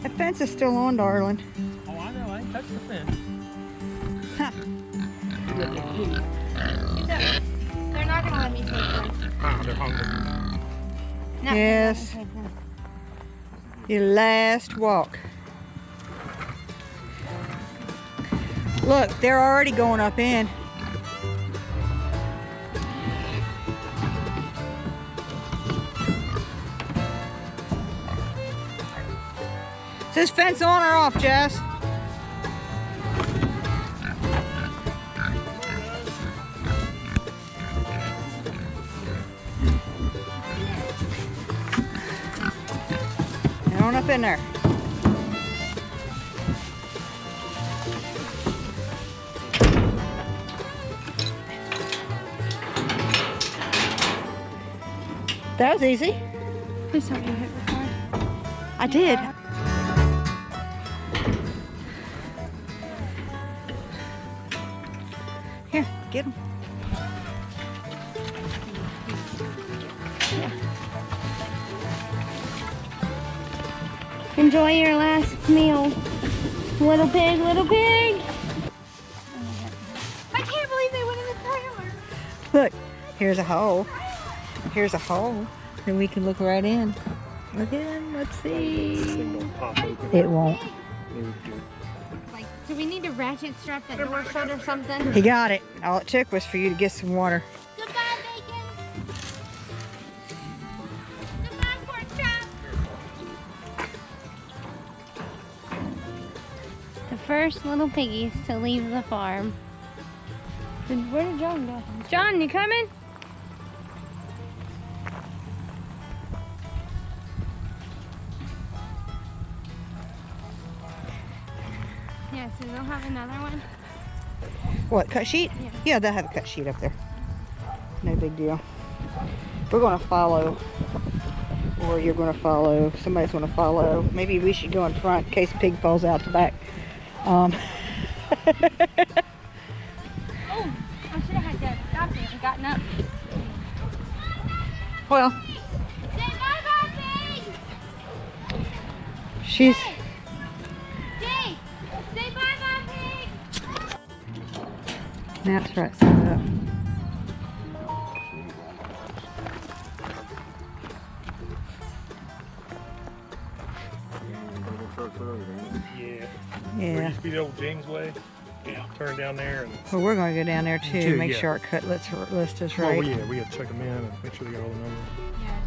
That fence is still on, darling. Oh, I know. I ain't touched the fence. Huh. They're not gonna let me take them. Ah, they're hungry. No, Yes. they're not gonna take them. Your last walk. Look, they're already going up in. Is this fence on or off, Jess? Get on up in there. That was easy. Please don't get hit before. I did. Here, get him. Enjoy your last meal. Little pig, little pig. I can't believe they went in the trailer. Look, here's a hole. Here's a hole. And we can look right in. Look in, let's see. It won't. Like, do we need to ratchet strap that door shut or something? He got it. All it took was for you to get some water. Goodbye, bacon. Goodbye, pork chop. The first little piggies to leave the farm. Where did John go? John, you coming? Yeah, so they'll have another one. What, cut sheet? Yeah. Yeah, they'll have a cut sheet up there. No big deal. We're going to follow. Or you're going to follow. Somebody's going to follow. Maybe we should go in front in case pig falls out the back. Oh, I should have had Dad stop me and gotten up. Well, Say bye-bye, pig! she's... Jay! Say bye-bye, pig! That's right, set it up. Yeah. Yeah. There used to be the old James Way. Yeah. Turn down there and. Well, we're going to go down there too. Too, Make yeah. sure our cut list is right. Well, yeah, we got to check them in and make sure they got all the numbers. Yeah,